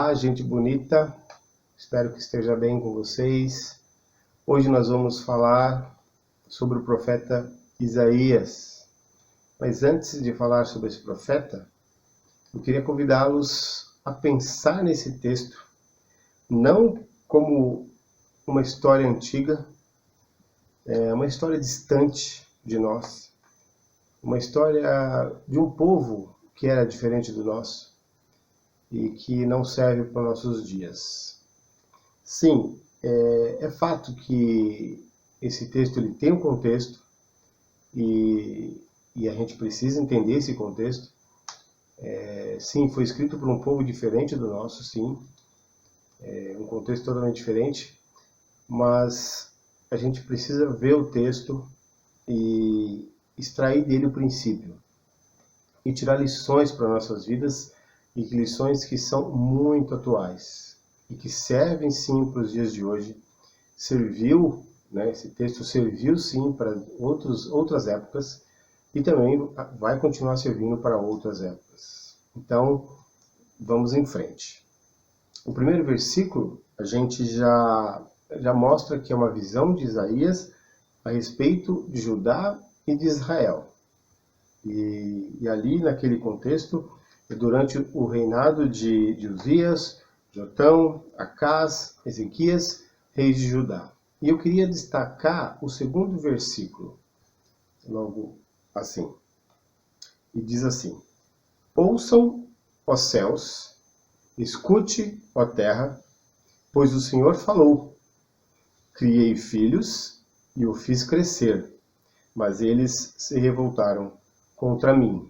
Olá, gente bonita, espero que esteja bem com vocês. Hoje nós vamos falar sobre o profeta Isaías. Mas antes de falar sobre esse profeta, eu queria convidá-los a pensar nesse texto, não como uma história antiga, uma história distante de nós, uma história de um povo que era diferente do nosso e que não serve para nossos dias. Sim, é fato que esse texto ele tem um contexto e a gente precisa entender esse contexto. Sim, foi escrito por um povo diferente do nosso, sim, um contexto totalmente diferente, mas a gente precisa ver o texto e extrair dele o princípio e tirar lições para nossas vidas, e lições que são muito atuais e que servem sim para os dias de hoje. Serviu, esse texto serviu sim para outras épocas e também vai continuar servindo para outras épocas. Então, vamos em frente. O primeiro versículo a gente já mostra que é uma visão de Isaías a respeito de Judá e de Israel. E ali naquele contexto, durante o reinado de Uzias, Jotão, Acás, Ezequias, reis de Judá. E eu queria destacar o segundo versículo, logo assim. E diz assim: Ouçam, ó céus, escute, ó terra, pois o Senhor falou. Criei filhos e o fiz crescer, mas eles se revoltaram contra mim.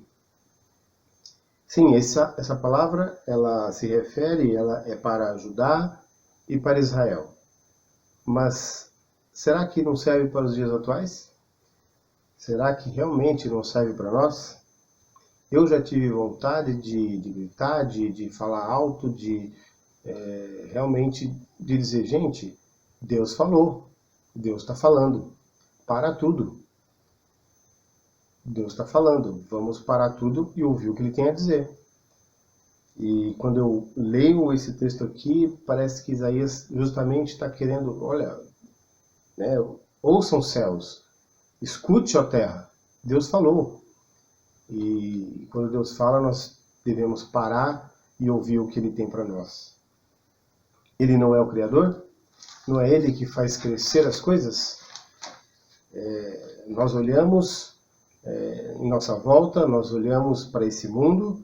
Sim, essa palavra, ela se refere, ela é para Judá e para Israel. Mas será que não serve para os dias atuais? Será que realmente não serve para nós? Eu já tive vontade de gritar, de falar alto, realmente de dizer, gente, Deus falou, Deus está falando, para tudo. Deus está falando, vamos parar tudo e ouvir o que ele tem a dizer. E quando eu leio esse texto aqui, parece que Isaías justamente está querendo, olha, ouçam céus, escute, ó terra, Deus falou. E quando Deus fala, nós devemos parar e ouvir o que ele tem para nós. Ele não é o Criador? Não é ele que faz crescer as coisas? Nós olhamos em nossa volta, nós olhamos para esse mundo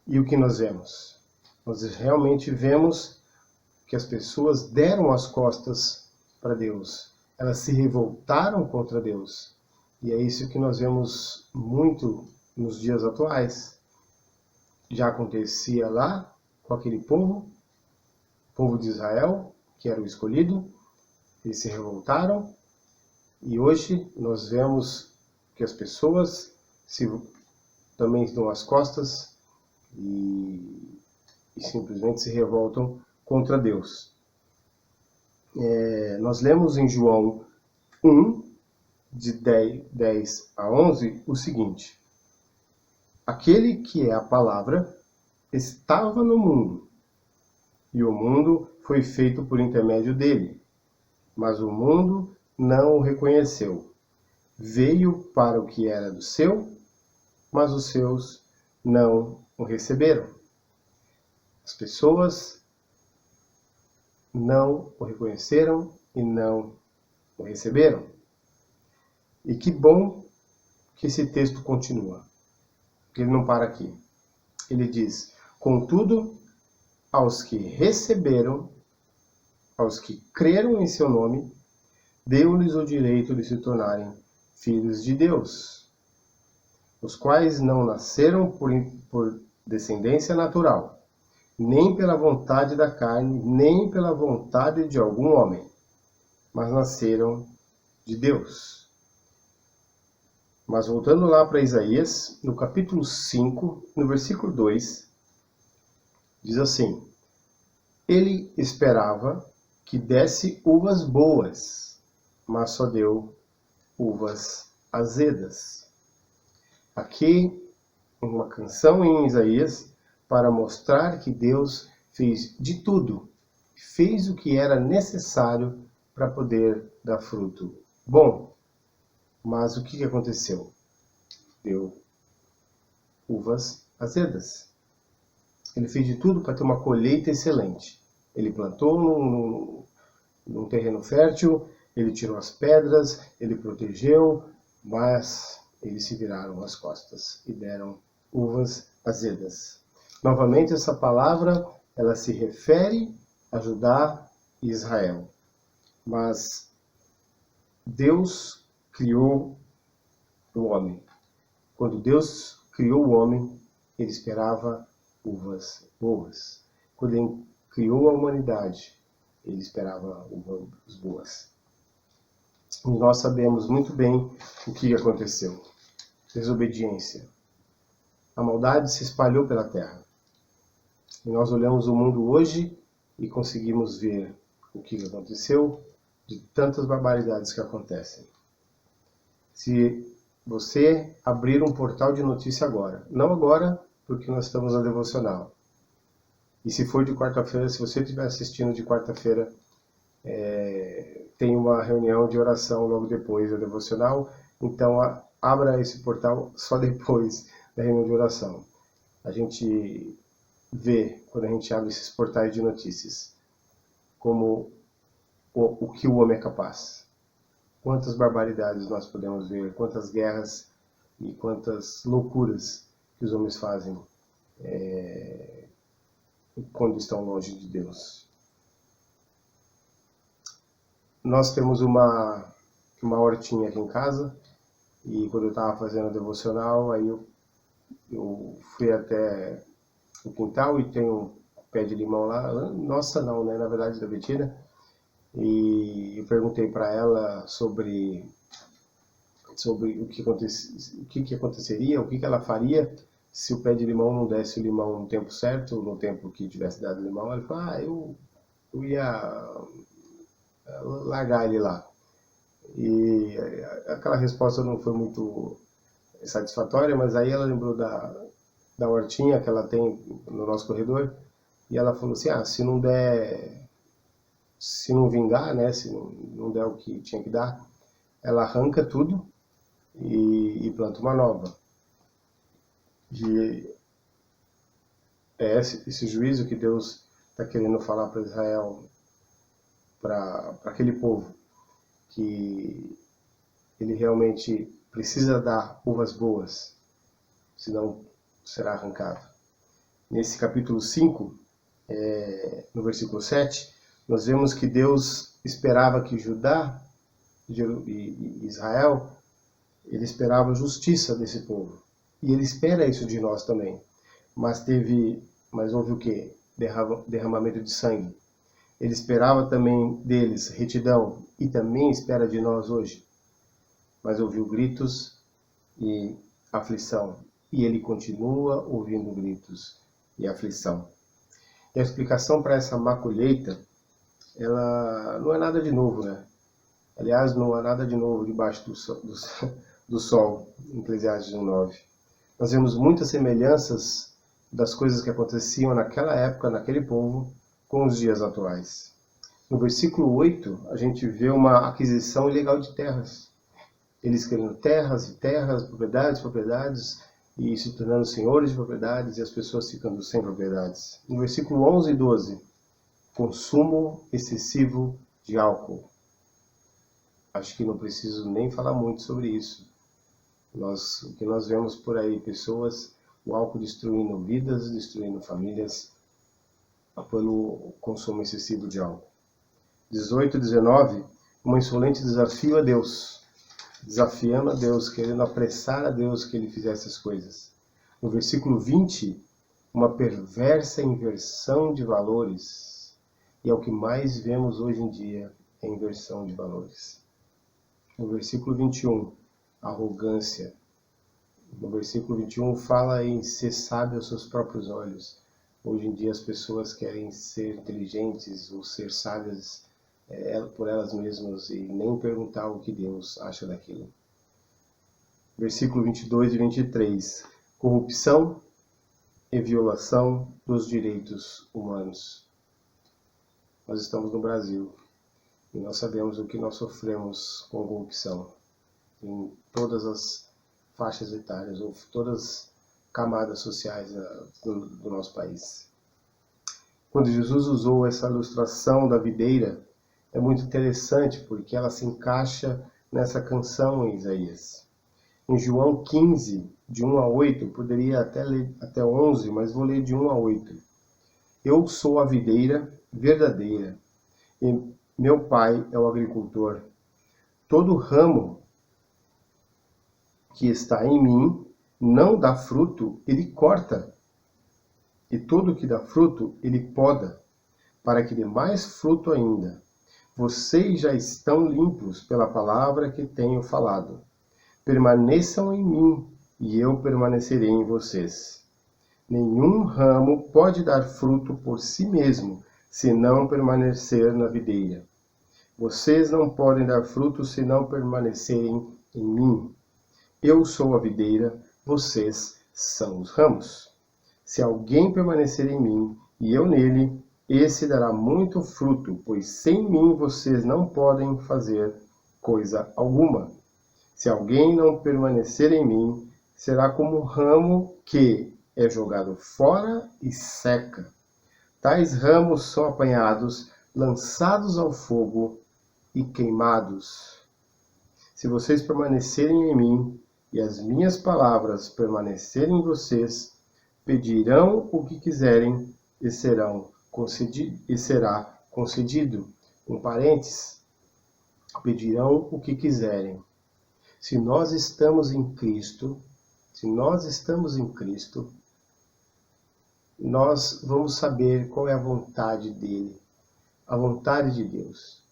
e o que nós vemos? Nós realmente vemos que as pessoas deram as costas para Deus. Elas se revoltaram contra Deus. E é isso que nós vemos muito nos dias atuais. Já acontecia lá com aquele povo de Israel, que era o escolhido. Eles se revoltaram. E hoje nós vemos que as pessoas também dão as costas e simplesmente se revoltam contra Deus. Nós lemos em João 1, de 10 a 11, o seguinte: Aquele que é a palavra estava no mundo, e o mundo foi feito por intermédio dele, mas o mundo não o reconheceu. Veio para o que era do seu, mas os seus não o receberam. As pessoas não o reconheceram e não o receberam. E que bom que esse texto continua. Ele não para aqui. Ele diz: Contudo, aos que receberam, aos que creram em seu nome, deu-lhes o direito de se tornarem filhos de Deus, os quais não nasceram por descendência natural, nem pela vontade da carne, nem pela vontade de algum homem, mas nasceram de Deus. Mas voltando lá para Isaías, no capítulo 5, no versículo 2, diz assim: Ele esperava que desse uvas boas, mas só deu uvas azedas. Aqui, uma canção em Isaías para mostrar que Deus fez de tudo, fez o que era necessário para poder dar fruto bom. Mas o que aconteceu? Deu uvas azedas. Ele fez de tudo para ter uma colheita excelente. Ele plantou num terreno fértil, ele tirou as pedras, ele protegeu, mas eles se viraram as costas e deram uvas azedas. Novamente, essa palavra, ela se refere a Judá e Israel. Mas Deus criou o homem. Quando Deus criou o homem, ele esperava uvas boas. Quando ele criou a humanidade, ele esperava uvas boas. E nós sabemos muito bem o que aconteceu. Desobediência. A maldade se espalhou pela terra. E nós olhamos o mundo hoje e conseguimos ver o que aconteceu, de tantas barbaridades que acontecem. Se você abrir um portal de notícia agora, não agora, porque nós estamos na devocional. E se for de quarta-feira, se você estiver assistindo de quarta-feira, tem uma reunião de oração logo depois da devocional, então abra esse portal só depois da reunião de oração. A gente vê, quando a gente abre esses portais de notícias, como o que o homem é capaz. Quantas barbaridades nós podemos ver, quantas guerras e quantas loucuras que os homens fazem quando estão longe de Deus. Nós temos uma hortinha aqui em casa, e quando eu estava fazendo a devocional, aí eu fui até o quintal e tem um pé de limão lá, nossa não, né, na verdade da Betina, e eu perguntei para ela sobre o que aconteceria, o que ela faria se o pé de limão não desse o limão no tempo certo, no tempo que tivesse dado o limão. Ela falou, eu ia largar ele lá. E aquela resposta não foi muito satisfatória, mas aí ela lembrou da hortinha que ela tem no nosso corredor, e ela falou assim, se não vingar, né, se não der o que tinha que dar, ela arranca tudo e planta uma nova. E é esse juízo que Deus está querendo falar para Israel, para aquele povo, que ele realmente precisa dar uvas boas, senão será arrancado. Nesse capítulo 5, no versículo 7, nós vemos que Deus esperava que Judá e Israel, ele esperava justiça desse povo. E ele espera isso de nós também. Mas houve o quê? Derramamento de sangue. Ele esperava também deles retidão, e também espera de nós hoje. Mas ouviu gritos e aflição. E ele continua ouvindo gritos e aflição. E a explicação para essa má colheita, ela não é nada de novo, né? Aliás, não há nada de novo debaixo do sol, em Eclesiastes 1:9. Nós vemos muitas semelhanças das coisas que aconteciam naquela época, naquele povo, com os dias atuais. No versículo 8, a gente vê uma aquisição ilegal de terras. Eles querendo terras e terras, propriedades, e se tornando senhores de propriedades, e as pessoas ficando sem propriedades. No versículo 11 e 12, consumo excessivo de álcool. Acho que não preciso nem falar muito sobre isso. O que nós vemos por aí, pessoas, o álcool destruindo vidas, destruindo famílias, pelo consumo excessivo de álcool. 18 e 19, um insolente desafio a Deus, desafiando a Deus, querendo apressar a Deus que ele fizesse as coisas. No versículo 20, uma perversa inversão de valores, e é o que mais vemos hoje em dia, é a inversão de valores. No versículo 21, arrogância. No versículo 21 fala em ser sábio aos seus próprios olhos. Hoje em dia as pessoas querem ser inteligentes ou ser sábias por elas mesmas e nem perguntar o que Deus acha daquilo. Versículo 22 e 23. Corrupção e violação dos direitos humanos. Nós estamos no Brasil e nós sabemos o que nós sofremos com corrupção em todas as faixas etárias ou todas as camadas sociais do nosso país. Quando Jesus usou essa ilustração da videira, é muito interessante porque ela se encaixa nessa canção em Isaías. Em João 15, de 1 a 8, eu poderia até ler até 11, mas vou ler de 1 a 8. Eu sou a videira verdadeira, e meu pai é o agricultor. Todo ramo que está em mim não dá fruto, ele corta. E todo que dá fruto, ele poda, para que dê mais fruto ainda. Vocês já estão limpos pela palavra que tenho falado. Permaneçam em mim, e eu permanecerei em vocês. Nenhum ramo pode dar fruto por si mesmo, se não permanecer na videira. Vocês não podem dar fruto se não permanecerem em mim. Eu sou a videira, vocês são os ramos. Se alguém permanecer em mim e eu nele, esse dará muito fruto, pois sem mim vocês não podem fazer coisa alguma. Se alguém não permanecer em mim, será como um ramo que é jogado fora e seca. Tais ramos são apanhados, lançados ao fogo e queimados. Se vocês permanecerem em mim e as minhas palavras permanecerem em vocês, pedirão o que quiserem e será concedido. Um parênteses. Pedirão o que quiserem. Se nós estamos em Cristo, nós vamos saber qual é a vontade dele, a vontade de Deus.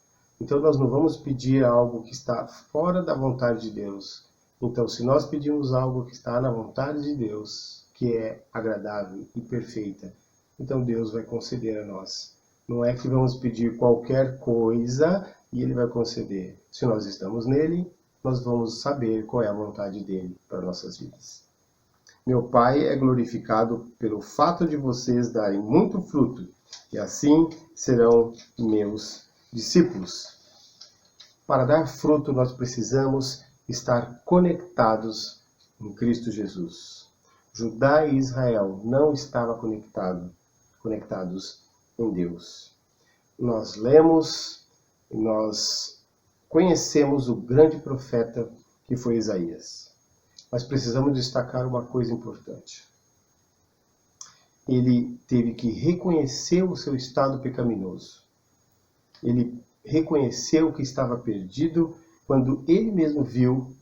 Então nós não vamos pedir algo que está fora da vontade de Deus. Então, se nós pedimos algo que está na vontade de Deus, que é agradável e perfeita, então Deus vai conceder a nós. Não é que vamos pedir qualquer coisa e ele vai conceder. Se nós estamos nele, nós vamos saber qual é a vontade dele para nossas vidas. Meu Pai é glorificado pelo fato de vocês darem muito fruto, e assim serão meus discípulos. Para dar fruto, nós precisamos estar conectados em Cristo Jesus. Judá e Israel não estavam conectados em Deus. Nós lemos, nós conhecemos o grande profeta que foi Isaías. Mas precisamos destacar uma coisa importante. Ele teve que reconhecer o seu estado pecaminoso. Ele reconheceu que estava perdido quando ele mesmo viu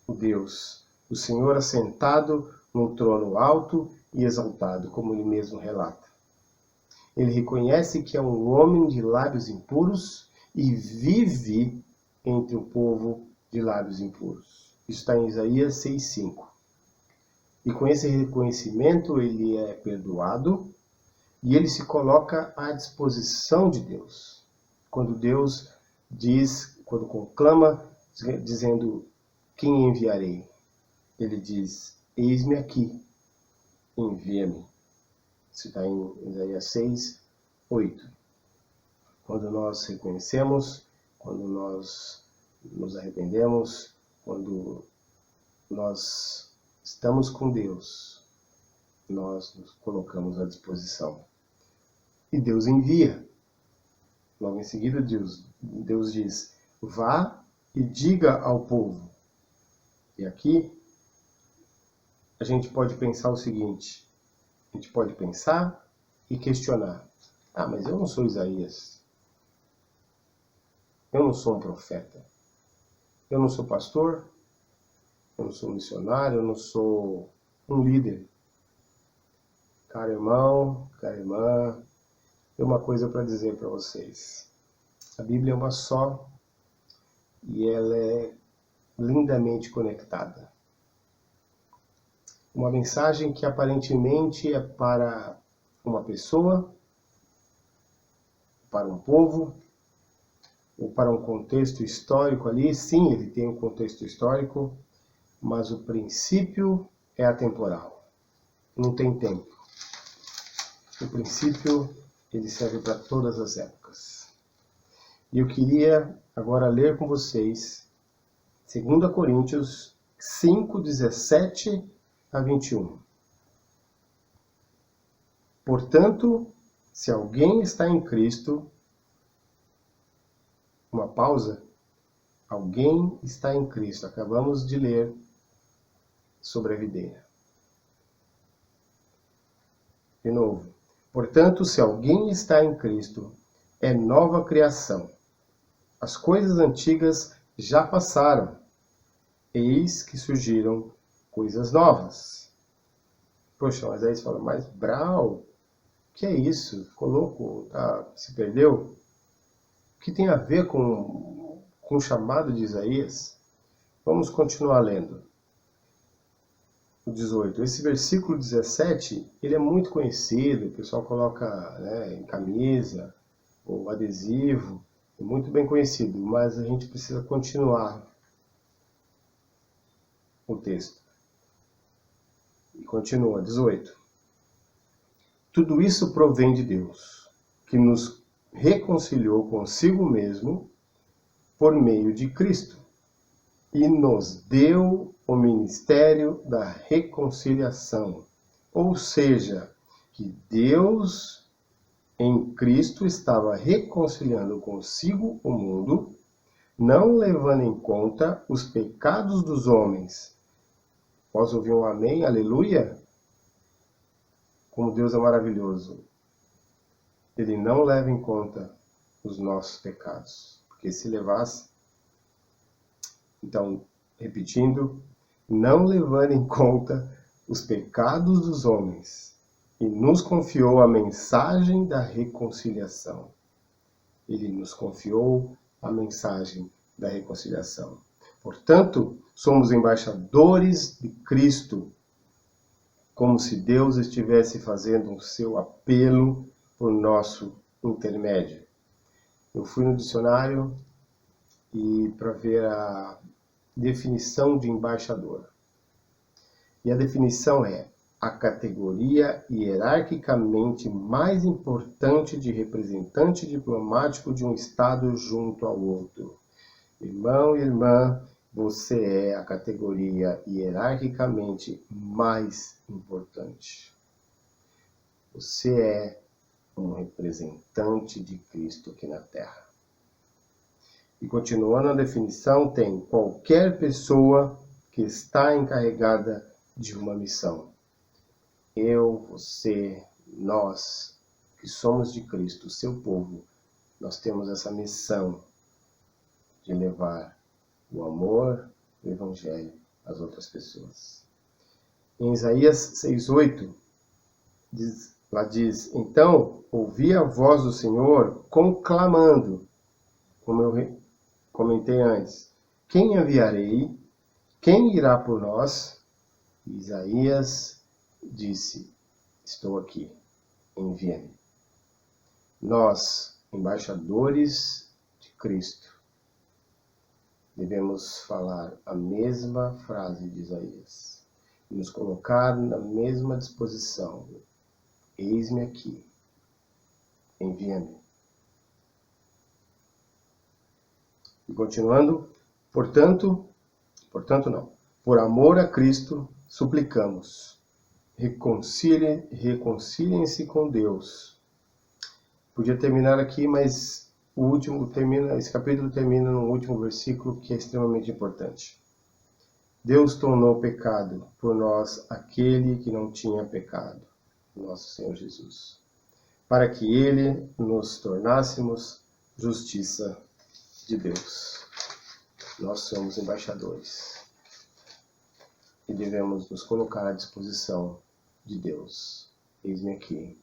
o Deus, o Senhor assentado num trono alto e exaltado, como ele mesmo relata. Ele reconhece que é um homem de lábios impuros e vive entre o povo de lábios impuros. Isso está em Isaías 6,5. E com esse reconhecimento ele é perdoado e ele se coloca à disposição de Deus. Quando Deus diz, quando conclama, dizendo, quem enviarei? Ele diz, eis-me aqui, envia-me. Isso está em Isaías 6:8. Quando nós reconhecemos, quando nós nos arrependemos, quando nós estamos com Deus, nós nos colocamos à disposição. E Deus envia. Logo em seguida, Deus diz, vá e diga ao povo. E aqui, a gente pode pensar o seguinte, a gente pode pensar e questionar. Ah, mas eu não sou Isaías. Eu não sou um profeta. Eu não sou pastor. Eu não sou missionário. Eu não sou um líder. Caro irmão, cara irmã, tem uma coisa para dizer para vocês. A Bíblia é uma só e ela é lindamente conectada. Uma mensagem que aparentemente é para uma pessoa, para um povo, ou para um contexto histórico ali. Sim, ele tem um contexto histórico, mas o princípio é atemporal. não tem tempo. No princípio, ele serve para todas as épocas. E eu queria agora ler com vocês 2 Coríntios 5, 17 a 21. Portanto, se alguém está em Cristo, uma pausa, alguém está em Cristo. Acabamos de ler sobre a videira. De novo. Portanto, se alguém está em Cristo, é nova criação. As coisas antigas já passaram. Eis que surgiram coisas novas. Poxa, mas aí você fala, mas Brau, que é isso? Ficou louco? Se perdeu? O que tem a ver com o chamado de Isaías? Vamos continuar lendo. O 18. Esse versículo 17, ele é muito conhecido, o pessoal coloca, em camisa ou adesivo, é muito bem conhecido, mas a gente precisa continuar o texto. E continua, 18. Tudo isso provém de Deus, que nos reconciliou consigo mesmo por meio de Cristo e nos deu o ministério da reconciliação. Ou seja, que Deus em Cristo estava reconciliando consigo o mundo, não levando em conta os pecados dos homens. Posso ouvir um amém? Aleluia? Como Deus é maravilhoso. Ele não leva em conta os nossos pecados. Porque se levasse... Então, repetindo, não levando em conta os pecados dos homens, e nos confiou a mensagem da reconciliação. Ele nos confiou a mensagem da reconciliação. Portanto, somos embaixadores de Cristo, como se Deus estivesse fazendo o seu apelo por nosso intermédio. Eu fui no dicionário e para ver a definição de embaixador. E a definição é a categoria hierarquicamente mais importante de representante diplomático de um Estado junto ao outro. Irmão e irmã, você é a categoria hierarquicamente mais importante. Você é um representante de Cristo aqui na Terra. E continuando a definição, tem qualquer pessoa que está encarregada de uma missão. Eu, você, nós, que somos de Cristo, seu povo, nós temos essa missão de levar o amor, o Evangelho às outras pessoas. Em Isaías 6,8, lá diz, então ouvi a voz do Senhor conclamando, como eu comentei antes, quem enviarei? Quem irá por nós? Isaías disse, estou aqui, envia-me. Nós, embaixadores de Cristo, devemos falar a mesma frase de Isaías, e nos colocar na mesma disposição. Eis-me aqui, envia-me. E continuando, portanto não, por amor a Cristo, suplicamos, reconciliem-se com Deus. Podia terminar aqui, mas esse capítulo termina no último versículo, que é extremamente importante. Deus tornou pecado por nós aquele que não tinha pecado, nosso Senhor Jesus, para que ele nos tornássemos justiça de Deus. Nós somos embaixadores e devemos nos colocar à disposição de Deus. Eis-me aqui,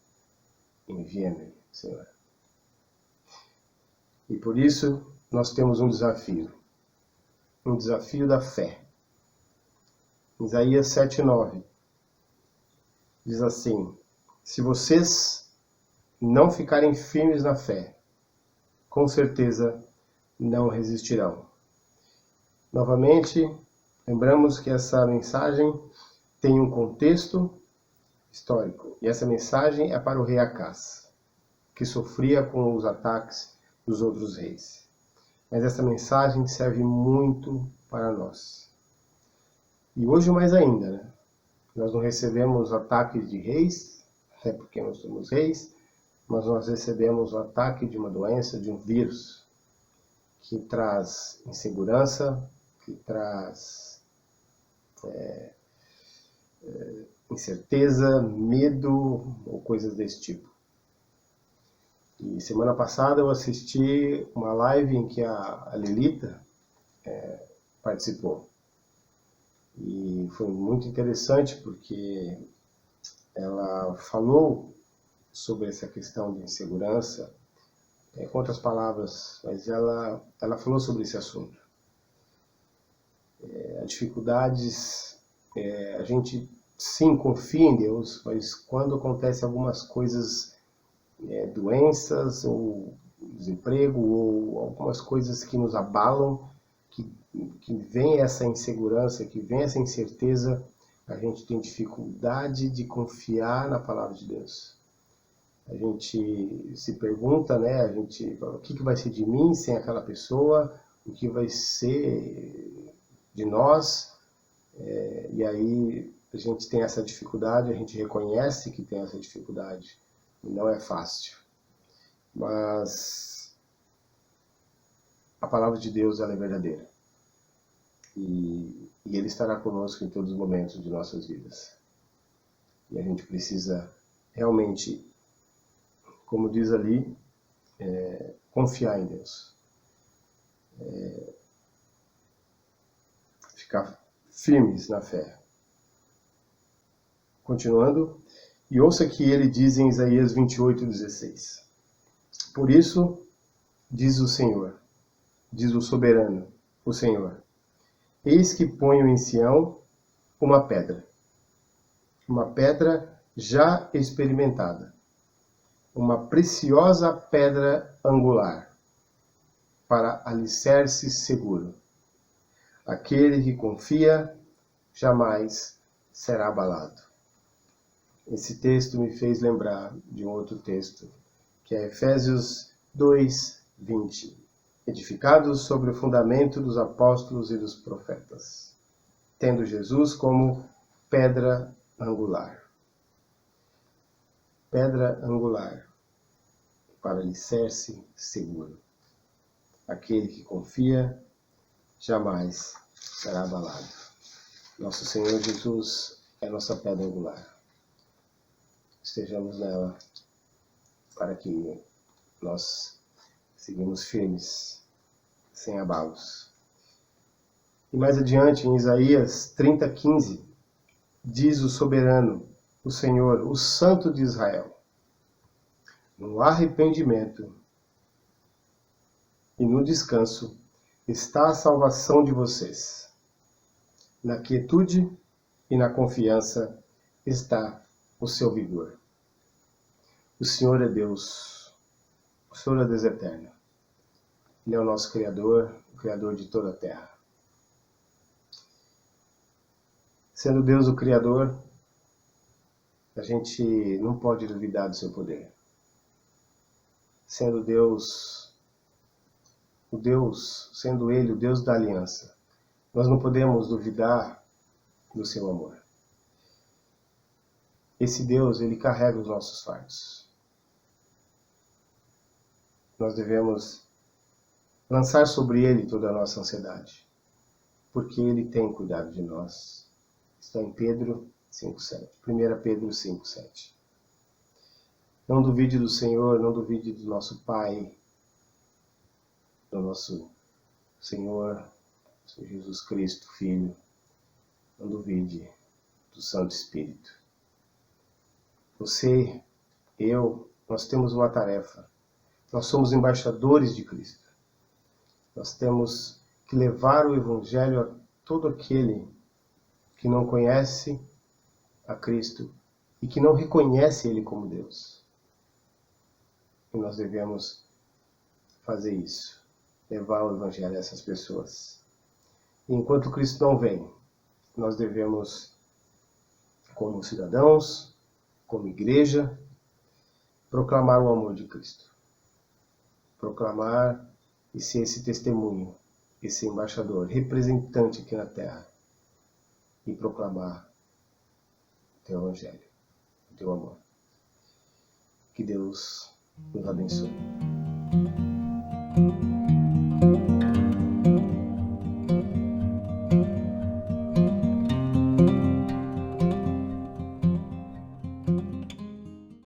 envia-me, Senhor. E por isso nós temos um desafio da fé. Isaías 7,9 diz assim, se vocês não ficarem firmes na fé, com certeza não resistirão. Novamente, lembramos que essa mensagem tem um contexto histórico. E essa mensagem é para o rei Acaz, que sofria com os ataques dos outros reis. Mas essa mensagem serve muito para nós. E hoje mais ainda, né? Nós não recebemos ataques de reis, até porque nós somos reis, mas nós recebemos o ataque de uma doença, de um vírus, que traz insegurança, que traz incerteza, medo ou coisas desse tipo. E semana passada eu assisti uma live em que a Lelita participou. E foi muito interessante porque ela falou sobre essa questão de insegurança, com outras palavras, mas ela falou sobre esse assunto. As dificuldades, a gente sim confia em Deus, mas quando acontecem algumas coisas, doenças ou desemprego ou algumas coisas que nos abalam, que vem essa insegurança, que vem essa incerteza, a gente tem dificuldade de confiar na palavra de Deus. A gente se pergunta, né? A gente fala, o que vai ser de mim sem aquela pessoa? O que vai ser de nós? E aí a gente tem essa dificuldade, a gente reconhece que tem essa dificuldade. E não é fácil. Mas a palavra de Deus, ela é verdadeira. E Ele estará conosco em todos os momentos de nossas vidas. E a gente precisa realmente, como diz ali, confiar em Deus. Ficar firmes na fé. Continuando, e ouça que ele diz em Isaías 28:16. Por isso, diz o Senhor, diz o soberano, o Senhor, eis que ponho em Sião uma pedra já experimentada, uma preciosa pedra angular, para alicerce seguro. Aquele que confia jamais será abalado. Esse texto me fez lembrar de um outro texto, que é Efésios 2:20. Edificados sobre o fundamento dos apóstolos e dos profetas, tendo Jesus como pedra angular. Pedra angular, para alicerce seguro. Aquele que confia jamais será abalado. Nosso Senhor Jesus é nossa pedra angular. Estejamos nela para que nós seguimos firmes, sem abalos. E mais adiante, em Isaías 30:15, diz o soberano, o Senhor, o Santo de Israel: no arrependimento e no descanso está a salvação de vocês. Na quietude e na confiança está o seu vigor. O Senhor é Deus, o Senhor é Deus eterno. Ele é o nosso Criador, o Criador de toda a terra. Sendo Deus o Criador, a gente não pode duvidar do seu poder. Sendo Deus, sendo Ele o Deus da aliança, nós não podemos duvidar do seu amor. Esse Deus, Ele carrega os nossos fardos. Nós devemos lançar sobre Ele toda a nossa ansiedade, porque Ele tem cuidado de nós. Está em Pedro 5:7. 1 Pedro 5:7. Não duvide do Senhor, não duvide do nosso Pai, do nosso Senhor Jesus Cristo, Filho. Não duvide do Santo Espírito. Você, eu, nós temos uma tarefa. Nós somos embaixadores de Cristo. Nós temos que levar o Evangelho a todo aquele que não conhece a Cristo e que não reconhece Ele como Deus. E nós devemos fazer isso, levar o Evangelho a essas pessoas. E enquanto Cristo não vem, nós devemos, como cidadãos, como igreja, proclamar o amor de Cristo. Proclamar e ser esse testemunho, esse embaixador, representante aqui na terra. E proclamar o teu evangelho, o teu amor. Que Deus nos abençoe.